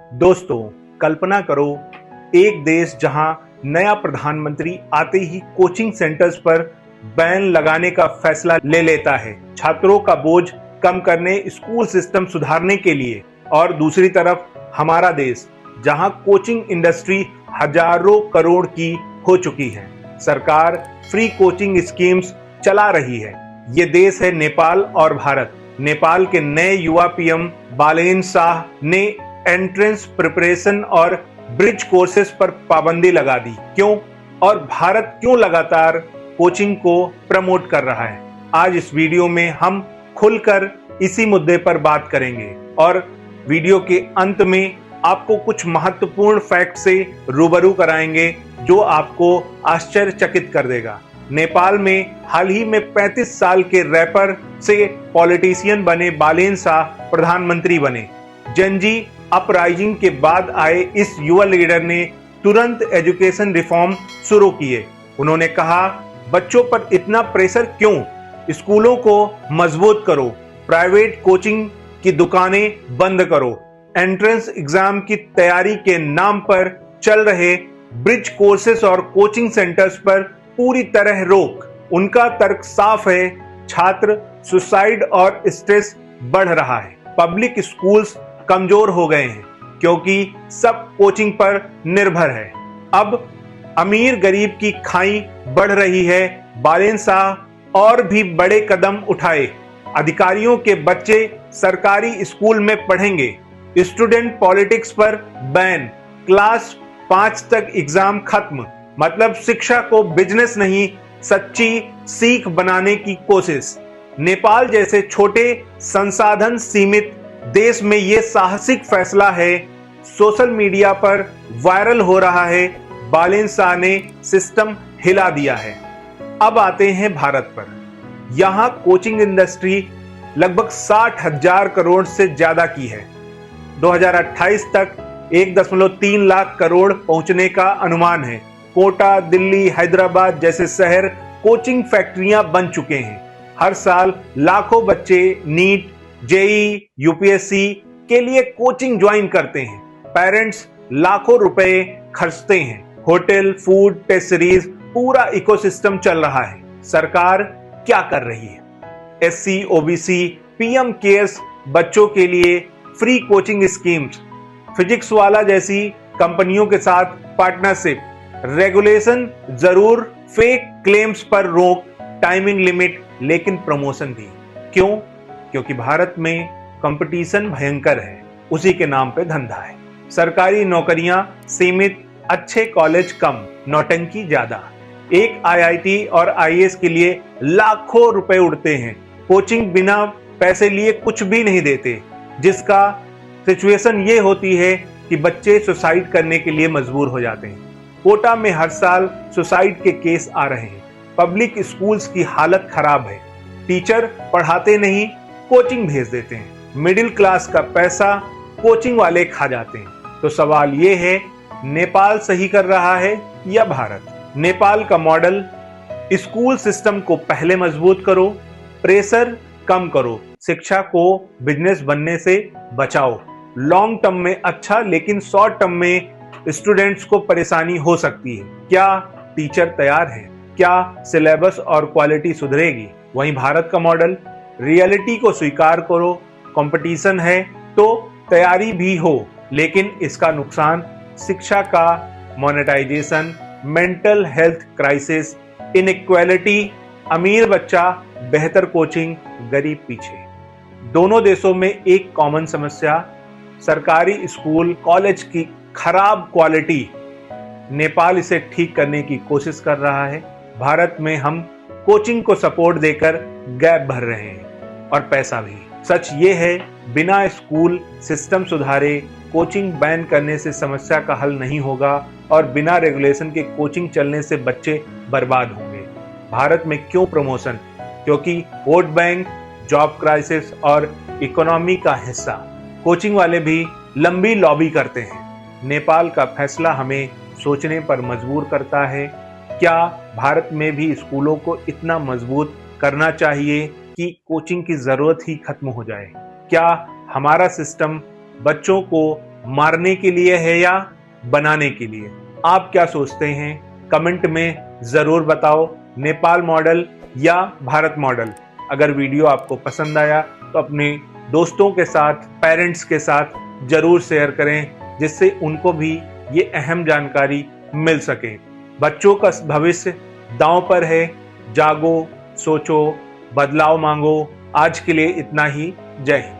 दोस्तों, कल्पना करो एक देश जहां नया प्रधानमंत्री आते ही कोचिंग सेंटर्स पर बैन लगाने का फैसला ले लेता है, छात्रों का बोझ कम करने, स्कूल सिस्टम सुधारने के लिए। और दूसरी तरफ हमारा देश जहां कोचिंग इंडस्ट्री हजारों करोड़ की हो चुकी है, सरकार फ्री कोचिंग स्कीम्स चला रही है। ये देश है नेपाल और भारत। नेपाल के नए युवा पीएम बालेन शाह ने एंट्रेंस प्रिपरेशन और ब्रिज कोर्सेज पर पाबंदी लगा दी। क्यों? और भारत क्यों लगातार कोचिंग को प्रमोट कर रहा है? आज इस वीडियो में हम खुलकर इसी मुद्दे पर बात करेंगे और वीडियो के अंत में आपको कुछ महत्वपूर्ण फैक्ट से रूबरू कराएंगे जो आपको आश्चर्यचकित कर देगा। नेपाल में हाल ही में 35 साल के रैपर से पॉलिटिशियन बने बालेन शाह प्रधानमंत्री बने। जनजी अपराइजिंग के बाद आए इस युवा लीडर ने तुरंत एजुकेशन रिफॉर्म शुरू किए। उन्होंने कहा, बच्चों पर इतना प्रेशर क्यों? स्कूलों को मजबूत करो, प्राइवेट कोचिंग की दुकानें बंद करो, एंट्रेंस एग्जाम की तैयारी के नाम पर चल रहे ब्रिज कोर्सेस और कोचिंग सेंटर्स पर पूरी तरह रोक। उनका तर्क साफ है, छात्र सुसाइड और स्ट्रेस बढ़ रहा है। पब्लिक स्कूल्स कमजोर हो गए हैं क्योंकि सब कोचिंग पर निर्भर है। अब अमीर गरीब की खाई बढ़ रही है। बालेन शाह और भी बड़े कदम उठाए। अधिकारियों के बच्चे सरकारी स्कूल में पढ़ेंगे। स्टूडेंट पॉलिटिक्स पर बैन। क्लास 5 तक एग्जाम खत्म। मतलब शिक्षा को बिजनेस नहीं, सच्ची सीख बनाने की कोशिश। नेपाल जैसे छोटे संसाधन सीमित देश में यह साहसिक फैसला है। सोशल मीडिया पर वायरल हो रहा है। बालेन शाह ने सिस्टम हिला दिया है। अब आते हैं भारत पर। यहां कोचिंग इंडस्ट्री लगभग 60,000 करोड़ से ज्यादा की है। 2028 तक 1.3 लाख करोड़ पहुंचने का अनुमान है। कोटा, दिल्ली, हैदराबाद जैसे शहर कोचिंग फैक्ट्रियां बन चुके हैं। हर साल लाखों बच्चे नीट, जेई, यूपीएससी के लिए कोचिंग ज्वाइन करते हैं। पेरेंट्स लाखों रुपए खर्चते हैं। होटल, फूड, टेस्ट सीरीज, पूरा इकोसिस्टम चल रहा है। सरकार क्या कर रही है? एससी, ओबीसी, पीएम केयर्स बच्चों के लिए फ्री कोचिंग स्कीम्स, फिजिक्स वाला जैसी कंपनियों के साथ पार्टनरशिप, रेगुलेशन जरूर, फेक क्लेम्स पर रोक, टाइमिंग लिमिट, लेकिन प्रमोशन भी। क्यों? क्योंकि भारत में कंपटीशन भयंकर है, उसी के नाम पे धंधा है। सरकारी नौकरियां सीमित, अच्छे कॉलेज कम, नौटंकी ज्यादा। एक आईआईटी और आईएएस के लिए लाखों रुपए उड़ते हैं। कोचिंग बिना पैसे लिए कुछ भी नहीं देते, जिसका सिचुएशन ये होती है कि बच्चे सुसाइड करने के लिए मजबूर हो जाते हैं। कोटा में हर साल सुसाइड के केस आ रहे हैं। पब्लिक स्कूल्स की हालत खराब है। टीचर पढ़ाते नहीं, कोचिंग भेज देते हैं। मिडिल क्लास का पैसा कोचिंग वाले खा जाते हैं। तो सवाल ये है, नेपाल सही कर रहा है या भारत? नेपाल का मॉडल, स्कूल सिस्टम को पहले मजबूत करो, प्रेशर कम करो, शिक्षा को बिजनेस बनने से बचाओ। लॉन्ग टर्म में अच्छा, लेकिन शॉर्ट टर्म में स्टूडेंट्स को परेशानी हो सकती है। क्या टीचर तैयार है? क्या सिलेबस और क्वालिटी सुधरेगी? वहीं भारत का मॉडल, रियलिटी को स्वीकार करो, कंपटीशन है तो तैयारी भी हो, लेकिन इसका नुकसान शिक्षा का monetization, mental health crisis, inequality, अमीर बच्चा, बेहतर कोचिंग, गरीब पीछे। दोनों देशों में एक कॉमन समस्या, सरकारी स्कूल कॉलेज की खराब क्वालिटी। नेपाल इसे ठीक करने की कोशिश कर रहा है। भारत में हम कोचिंग को सपोर्ट देकर गैप भर रहे हैं, और पैसा भी। सच ये है, बिना स्कूल सिस्टम सुधारे कोचिंग बैन करने से समस्या का हल नहीं होगा, और बिना रेगुलेशन के कोचिंग चलने से बच्चे बर्बाद होंगे। भारत में क्यों प्रमोशन? क्योंकि वोट बैंक, जॉब क्राइसिस और इकोनॉमी का हिस्सा। कोचिंग वाले भी लंबी लॉबी करते हैं। नेपाल का फैसला हमें सोचने पर मजबूर करता है। क्या भारत में भी स्कूलों को इतना मजबूत करना चाहिए कि कोचिंग की जरूरत ही खत्म हो जाए? क्या हमारा सिस्टम बच्चों को मारने के लिए है या बनाने के लिए? आप क्या सोचते हैं? कमेंट में जरूर बताओ। नेपाल मॉडल या भारत मॉडल? अगर वीडियो आपको पसंद आया तो अपने दोस्तों के साथ, पेरेंट्स के साथ जरूर शेयर करें, जिससे उनको भी ये अहम जानकारी मिल सके। बच्चों का भविष्य दांव पर है। जागो, सोचो, बदलाव मांगो। आज के लिए इतना ही। जय हिंद।